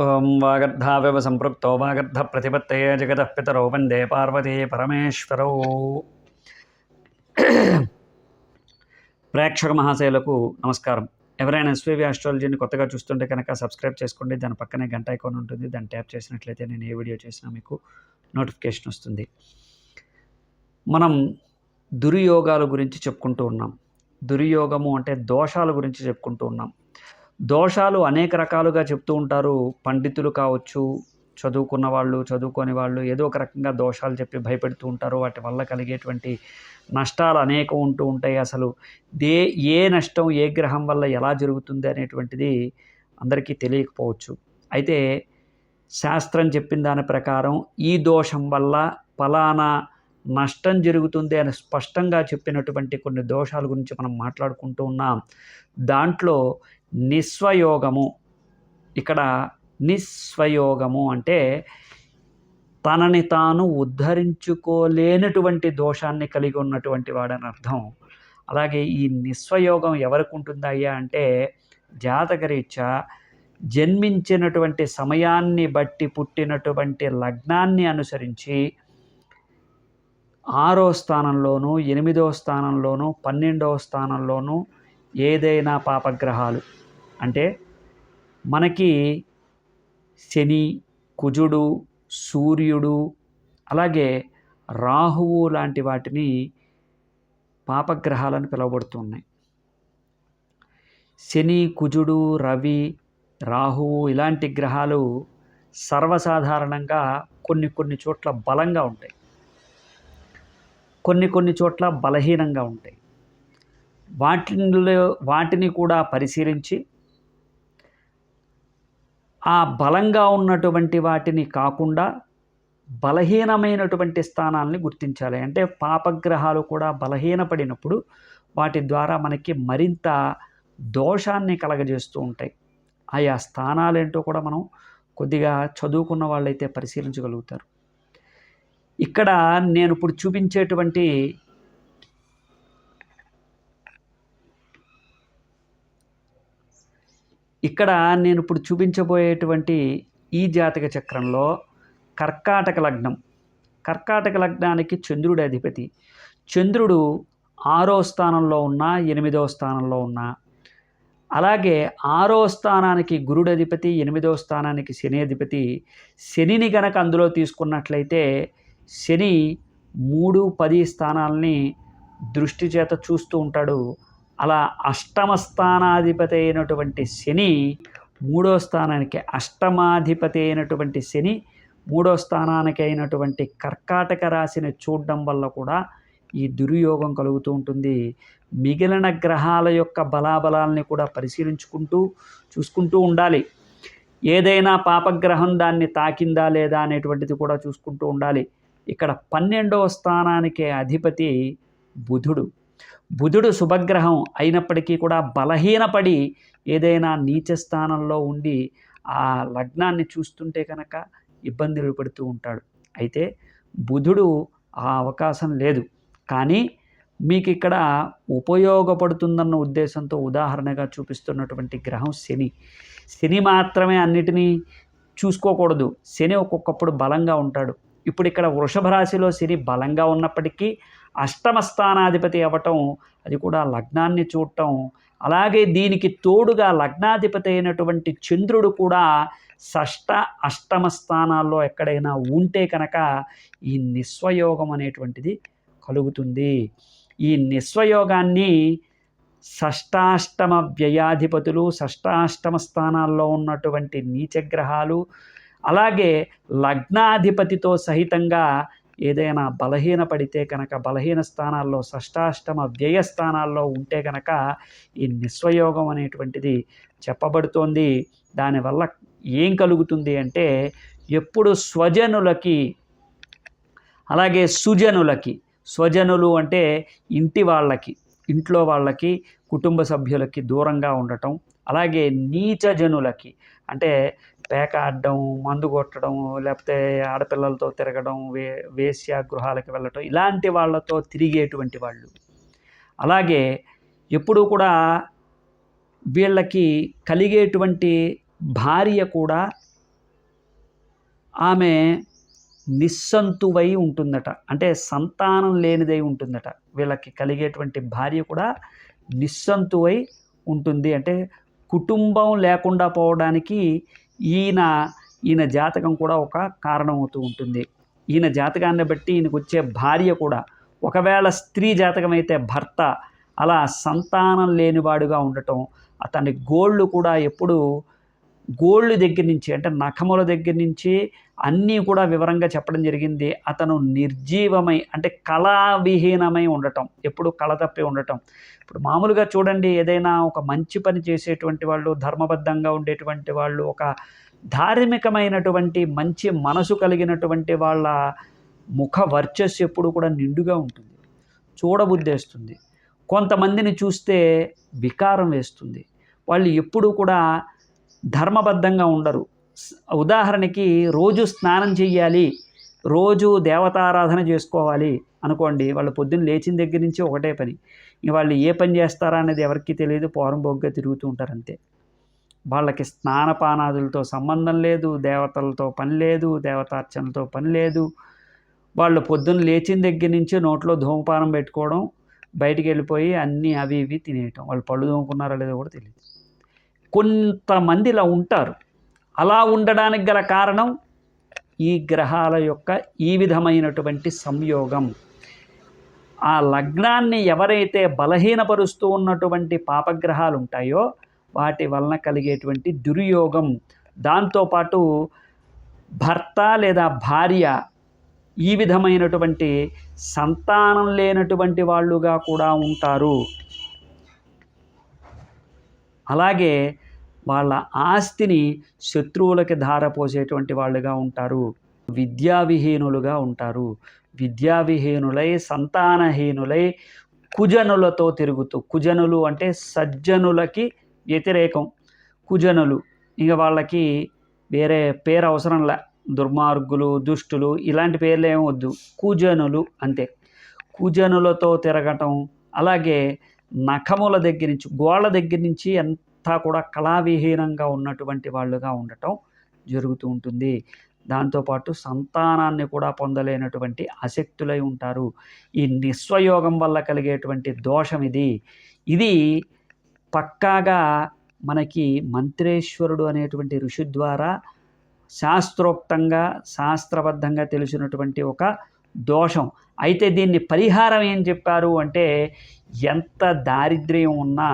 ఓం వాగర్ధావివ సంపృక్తో వాగర్ధ ప్రతిపత్తయే జగతః పితరౌ వందే పార్వతీ పరమేశ్వరౌ. ప్రేక్షక మహాశయులకు నమస్కారం. ఎవరైనా ఎస్వీవి ఆస్ట్రాలజీని కొత్తగా చూస్తుంటే కనుక సబ్స్క్రైబ్ చేసుకోండి. దాని పక్కనే గంట ఐకాన్ ఉంటుంది. దాన్ని ట్యాప్ చేసినట్లయితే నేను ఏ వీడియో చేసినా మీకు నోటిఫికేషన్ వస్తుంది. మనం దుర్యోగాల గురించి చెప్పుకుంటూ ఉన్నాం. దుర్యోగము అంటే దోషాల గురించి చెప్పుకుంటూ ఉన్నాం. దోషాలు అనేక రకాలుగా చెప్తూ ఉంటారు. పండితులు కావచ్చు, చదువుకున్న వాళ్ళు, చదువుకోని వాళ్ళు ఏదో ఒక రకంగా దోషాలు చెప్పి భయపెడుతూ ఉంటారు. వాటి వల్ల కలిగేటువంటి నష్టాలు అనేకం ఉంటూ ఉంటాయి. అసలు ఏ నష్టం ఏ గ్రహం వల్ల ఎలా జరుగుతుంది అనేటువంటిది అందరికీ తెలియకపోవచ్చు. అయితే శాస్త్రం చెప్పిన దాని ప్రకారం ఈ దోషం వల్ల ఫలానా నష్టం జరుగుతుంది అని స్పష్టంగా చెప్పినటువంటి కొన్ని దోషాల గురించి మనం మాట్లాడుకుంటూ ఉన్నాం. దాంట్లో నిస్వయోగము, ఇక్కడ నిస్వయోగము అంటే తనని తాను ఉద్ధరించుకోలేనటువంటి దోషాన్ని కలిగి ఉన్నటువంటి వాడని అర్థం. అలాగే ఈ నిస్వయోగం ఎవరికి ఉంటుందయ్యా అంటే జాతకరీత్యా జన్మించినటువంటి సమయాన్ని బట్టి పుట్టినటువంటి లగ్నాన్ని అనుసరించి 6వ స్థానంలోనూ 8వ స్థానంలోనూ 12వ స్థానంలోనూ ఏదైనా పాపగ్రహాలు అంటే మనకి శని, కుజుడు, సూర్యుడు, అలాగే రాహువు లాంటి వాటిని పాపగ్రహాలను పిలువబడుతున్నాయి. శని, కుజుడు, రవి, రాహువు ఇలాంటి గ్రహాలు సర్వసాధారణంగా కొన్ని చోట్ల బలంగా ఉంటాయి, కొన్ని చోట్ల బలహీనంగా ఉంటాయి. వాటిని కూడా పరిశీలించి ఆ బలంగా ఉన్నటువంటి వాటిని కాకుండా బలహీనమైనటువంటి స్థానాలని గుర్తించాలి. అంటే పాపగ్రహాలు కూడా బలహీనపడినప్పుడు వాటి ద్వారా మనకి మరింత దోషాన్ని కలగజేస్తూ ఉంటాయి. ఆయా స్థానాలేంటో కూడా మనం కొద్దిగా చదువుకున్న వాళ్ళైతే పరిశీలించగలుగుతారు. ఇక్కడ నేను ఇప్పుడు చూపించబోయేటువంటి ఈ జాతక చక్రంలో కర్కాటక లగ్నానికి చంద్రుడి అధిపతి. చంద్రుడు 6వ స్థానంలో ఉన్నా 8వ స్థానంలో ఉన్నా, అలాగే 6వ స్థానానికి గురుడు అధిపతి, 8వ స్థానానికి శని అధిపతి. శనిని గనక అందులో తీసుకున్నట్లయితే శని 3, 10 స్థానాలని దృష్టి చేత చూస్తూ ఉంటాడు. అలా అష్టమ స్థానాధిపతి అయినటువంటి శని 3వ స్థానానికి, అష్టమాధిపతి అయినటువంటి శని 3వ స్థానానికి అయినటువంటి కర్కాటక రాశిని చూడడం వల్ల కూడా ఈ దుర్యోగం కలుగుతూ ఉంటుంది. మిగిలిన గ్రహాల యొక్క బలాబలాల్ని కూడా చూసుకుంటూ ఉండాలి. ఏదైనా పాపగ్రహం దాన్ని తాకిందా లేదా అనేటువంటిది కూడా చూసుకుంటూ ఉండాలి. ఇక్కడ 12వ స్థానానికి అధిపతి బుధుడు శుభగ్రహం అయినప్పటికీ కూడా బలహీనపడి ఏదైనా నీచ స్థానంలో ఉండి ఆ లగ్నాన్ని చూస్తుంటే కనుక ఇబ్బందులు పడుతూ ఉంటాడు. అయితే బుధుడు ఆ అవకాశం లేదు, కానీ మీకు ఇక్కడ ఉపయోగపడుతుందన్న ఉద్దేశంతో ఉదాహరణగా చూపిస్తున్నటువంటి గ్రహం శని మాత్రమే అన్నిటినీ చూసుకోకూడదు. శని ఒక్కొక్కప్పుడు బలంగా ఉంటాడు. ఇప్పుడు ఇక్కడ వృషభ రాశిలో శని బలంగా ఉన్నప్పటికీ అష్టమ స్థానాధిపతి అవ్వటం, అది కూడా లగ్నాన్ని చూడటం, అలాగే దీనికి తోడుగా లగ్నాధిపతి అయినటువంటి చంద్రుడు కూడా షష్ఠ, అష్టమ స్థానాల్లో ఎక్కడైనా ఉంటే కనుక ఈ నిస్వయోగం అనేటువంటిది కలుగుతుంది. ఈ నిస్వయోగాన్ని షష్టాష్టమ వ్యయాధిపతులు, షష్టాష్టమ స్థానాల్లో ఉన్నటువంటి నీచగ్రహాలు, అలాగే లగ్నాధిపతితో సహితంగా ఏదైనా బలహీనపడితే కనుక, బలహీన స్థానాల్లో షష్టాష్టమ వ్యయ స్థానాల్లో ఉంటే కనుక ఈ నిస్వయోగం అనేటువంటిది చెప్పబడుతోంది. దానివల్ల ఏం కలుగుతుంది అంటే ఎప్పుడు స్వజనులకి, అలాగే సుజనులకి, స్వజనులు అంటే ఇంట్లో వాళ్ళకి, కుటుంబ సభ్యులకి దూరంగా ఉండటం, అలాగే నీచజనులకి అంటే పేకాడడం, మందు కొట్టడం, లేకపోతే ఆడపిల్లలతో తిరగడం, వేశ్య గృహాలకు వెళ్ళటం, ఇలాంటి వాళ్ళతో తిరిగేటువంటి వాళ్ళు. అలాగే ఎప్పుడూ కూడా వీళ్ళకి కలిగేటువంటి భార్య కూడా ఆమె నిస్సంతువై ఉంటుందట, అంటే సంతానం లేనిదై ఉంటుందట. వీళ్ళకి కలిగేటువంటి భార్య కూడా నిస్సంతువై ఉంటుంది. అంటే కుటుంబం లేకుండా పోవడానికి ఈయన జాతకం కూడా ఒక కారణమవుతూ ఉంటుంది. ఈయన జాతకాన్ని బట్టి ఈయనకు వచ్చే భార్య కూడా, ఒకవేళ స్త్రీ జాతకం అయితే భర్త అలా సంతానం లేనివాడుగా ఉండటం, అతని గోళ్ళు కూడా ఎప్పుడు గోళ్ళు దగ్గర నుంచి, అంటే నఖముల దగ్గర నుంచి అన్నీ కూడా వివరంగా చెప్పడం జరిగింది. అతను నిర్జీవమై, అంటే కళావిహీనమై ఉండటం, ఎప్పుడు కళ తప్పి ఉండటం. ఇప్పుడు మామూలుగా చూడండి, ఏదైనా ఒక మంచి పని చేసేటువంటి వాళ్ళు, ధర్మబద్ధంగా ఉండేటువంటి వాళ్ళు, ఒక ధార్మికమైనటువంటి మంచి మనసు కలిగినటువంటి వాళ్ళ ముఖ వర్చస్సు ఎప్పుడు కూడా నిండుగా ఉంటుంది, చూడబుద్ధేస్తుంది. కొంతమందిని చూస్తే వికారం వేస్తుంది. వాళ్ళు ఎప్పుడూ కూడా ధర్మబద్ధంగా ఉండరు. ఉదాహరణకి రోజు స్నానం చెయ్యాలి, రోజు దేవతారాధన చేసుకోవాలి అనుకోండి, వాళ్ళు పొద్దున్న లేచిన దగ్గర నుంచి ఒకటే పని. ఇంక వాళ్ళు ఏ పని చేస్తారా అనేది ఎవరికీ తెలియదు, పోరంబోగ్గా తిరుగుతూ ఉంటారు అంతే. వాళ్ళకి స్నానపానాదులతో సంబంధం లేదు, దేవతలతో పని లేదు, దేవతార్చనలతో పని లేదు. వాళ్ళు పొద్దున్న లేచిన దగ్గర నుంచి నోట్లో ధూమపానం పెట్టుకోవడం, బయటికి వెళ్ళిపోయి అన్నీ అవి ఇవి తినేయటం. వాళ్ళు పళ్ళు ధూముకున్నారో లేదో కూడా తెలియదు. కొంతమంది ఇలా ఉంటారు. అలా ఉండడానికి గల కారణం ఈ గ్రహాల యొక్క ఈ విధమైనటువంటి సంయోగం. ఆ లగ్నాన్ని ఎవరైతే బలహీనపరుస్తూ ఉన్నటువంటి పాపగ్రహాలు ఉంటాయో వాటి వలన కలిగేటువంటి దుర్యోగం, దాంతోపాటు భర్త లేదా భార్య ఈ విధమైనటువంటి సంతానం లేనటువంటి వాళ్ళుగా కూడా ఉంటారు. అలాగే వాళ్ళ ఆస్తిని శత్రువులకి ధారపోసేటువంటి వాళ్ళుగా ఉంటారు. విద్యావిహీనులుగా ఉంటారు. విద్యావిహీనులై, సంతానహీనులై, కుజనులతో తిరుగుతూ, కుజనులు అంటే సజ్జనులకి వ్యతిరేకం, కుజనులు. ఇక వాళ్ళకి వేరే పేరు అవసరంలా, దుర్మార్గులు, దుష్టులు ఇలాంటి పేర్లు ఏమి వద్దు, కుజనులు అంతే. కుజనులతో తిరగటం, అలాగే నఖముల దగ్గర నుంచి, గోళ్ళ దగ్గర నుంచి అంతా కూడా కళావిహీనంగా ఉన్నటువంటి వాళ్ళుగా ఉండటం జరుగుతూ ఉంటుంది. దాంతోపాటు సంతానాన్ని కూడా పొందలేనటువంటి అశక్తులై ఉంటారు. ఈ నిస్వయోగం వల్ల కలిగేటువంటి దోషం ఇది పక్కాగా మనకి మంత్రేశ్వరుడు అనేటువంటి ఋషి ద్వారా శాస్త్రోక్తంగా, శాస్త్రబద్ధంగా తెలిసినటువంటి ఒక దోషం. అయితే దీన్ని పరిహారం ఏం చెప్పారు అంటే, ఎంత దారిద్ర్యం ఉన్నా,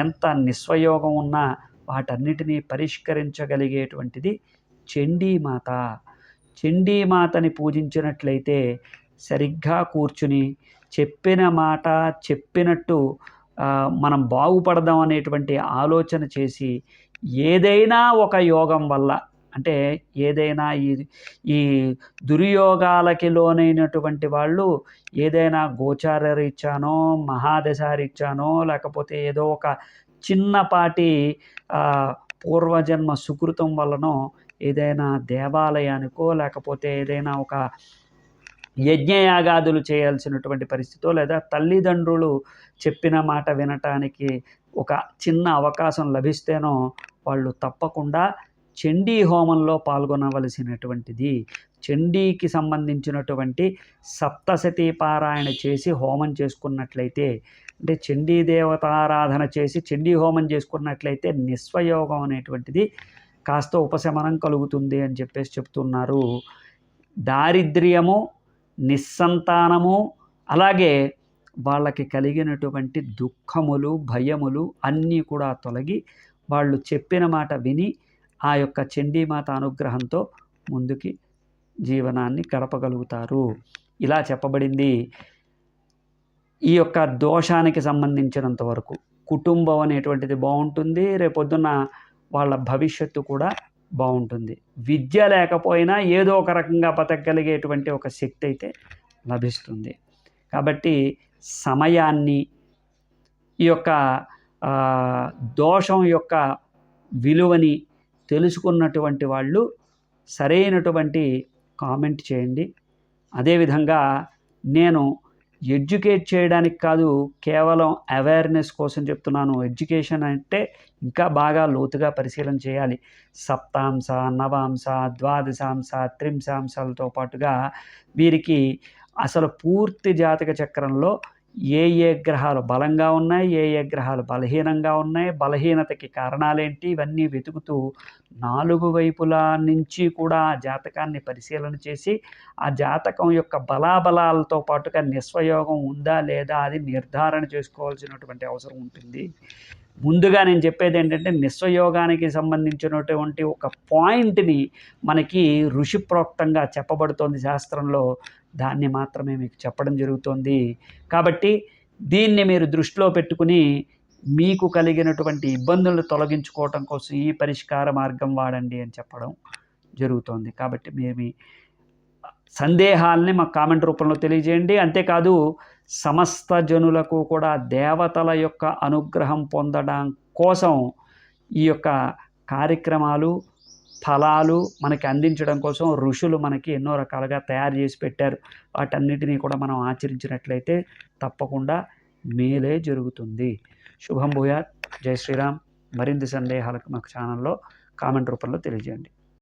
ఎంత నిస్వయోగం ఉన్నా వాటన్నిటినీ పరిష్కరించగలిగేటువంటిది చండీమాత. చండీమాతని పూజించినట్లయితే సరిగ్గా కూర్చుని చెప్పిన మాట చెప్పినట్టు మనం బాగుపడదాం అనేటువంటి ఆలోచన చేసి, ఏదైనా ఒక యోగం వల్ల, అంటే ఏదైనా ఈ దుర్యోగాలకి లోనైనటువంటి వాళ్ళు ఏదైనా గోచార రీత్యానో, మహాదశ రీత్యానో, లేకపోతే ఏదో ఒక చిన్నపాటి పూర్వజన్మ సుకృతం వల్లనో ఏదైనా దేవాలయానికో, లేకపోతే ఏదైనా ఒక యజ్ఞయాగాదులు చేయాల్సినటువంటి పరిస్థితో, లేదా తల్లిదండ్రులు చెప్పిన మాట వినటానికి ఒక చిన్న అవకాశం లభిస్తేనో వాళ్ళు తప్పకుండా చండీ హోమంలో పాల్గొనవలసినటువంటిది. చండీకి సంబంధించినటువంటి సప్తశతీ పారాయణ చేసి హోమం చేసుకున్నట్లయితే, అంటే చండీ దేవతారాధన చేసి చండీ హోమం చేసుకున్నట్లయితే నిస్వయోగం అనేటువంటిది కాస్త ఉపశమనం కలుగుతుంది అని చెప్పేసి చెప్తున్నారు. దారిద్ర్యము, నిస్సంతానము, అలాగే వాళ్ళకి కలిగినటువంటి దుఃఖములు, భయములు అన్నీ కూడా తొలగి వాళ్ళు చెప్పిన మాట విని ఆ యొక్క చండీమాత అనుగ్రహంతో ముందుకి జీవనాన్ని గడపగలుగుతారు. ఇలా చెప్పబడింది. ఈ యొక్క దోషానికి సంబంధించినంత వరకు కుటుంబం అనేటువంటిది బాగుంటుంది, రేపొద్దున వాళ్ళ భవిష్యత్తు కూడా బాగుంటుంది. విద్య లేకపోయినా ఏదో ఒక రకంగా బతకగలిగేటువంటి ఒక శక్తి అయితే లభిస్తుంది. కాబట్టి సమయాన్ని, ఈ యొక్క దోషం యొక్క విలువని తెలుసుకున్నటువంటి వాళ్ళు సరైనటువంటి కామెంట్ చేయండి. అదేవిధంగా నేను ఎడ్యుకేట్ చేయడానికి కాదు, కేవలం అవేర్‌నెస్ కోసం చెప్తున్నాను. ఎడ్యుకేషన్ అంటే ఇంకా బాగా లోతుగా పరిశీలన చేయాలి. సప్తాంశ, నవాంశ, ద్వాదశాంశ, త్రింశాంశాలతో పాటుగా వీరికి అసలు పూర్తి జాతక చక్రంలో ఏ ఏ గ్రహాలు బలంగా ఉన్నాయి, ఏ ఏ గ్రహాలు బలహీనంగా ఉన్నాయి, బలహీనతకి కారణాలేంటి, ఇవన్నీ వెతుకుతూ 4 వైపులా నుంచి కూడా ఆ జాతకాన్ని పరిశీలన చేసి, ఆ జాతకం యొక్క బలాబలాలతో పాటుగా నిస్వయోగం ఉందా లేదా అది నిర్ధారణ చేసుకోవాల్సినటువంటి అవసరం ఉంటుంది. ముందుగా నేను చెప్పేదేంటంటే, నిస్వయోగానికి సంబంధించినటువంటి ఒక పాయింట్‌ని మనకి ఋషిప్రోక్తంగా చెప్పబడుతోంది శాస్త్రంలో. దాన్ని మాత్రమే మీకు చెప్పడం జరుగుతోంది. కాబట్టి దీన్ని మీరు దృష్టిలో పెట్టుకుని, మీకు కలిగినటువంటి ఇబ్బందులను తొలగించుకోవటం కోసం ఈ పరిష్కార మార్గం వాడండి అని చెప్పడం జరుగుతోంది. కాబట్టి మీరు మీ సందేహాల్ని మాకు కామెంట్ రూపంలో తెలియజేయండి. అంతేకాదు సమస్త జనులకు కూడా దేవతల యొక్క అనుగ్రహం పొందడం కోసం ఈ యొక్క కార్యక్రమాలు, ఫలాలు మనకి అందించడం కోసం ఋషులు మనకి ఎన్నో రకాలుగా తయారు చేసి పెట్టారు. వాటన్నిటిని కూడా మనం ఆచరించినట్లయితే తప్పకుండా మేలే జరుగుతుంది. శుభం భూయాత్. జై శ్రీరామ్. మరిన్ని సందేహాలకు మాకు ఛానల్‌లో కామెంట్ రూపంలో తెలియజేయండి.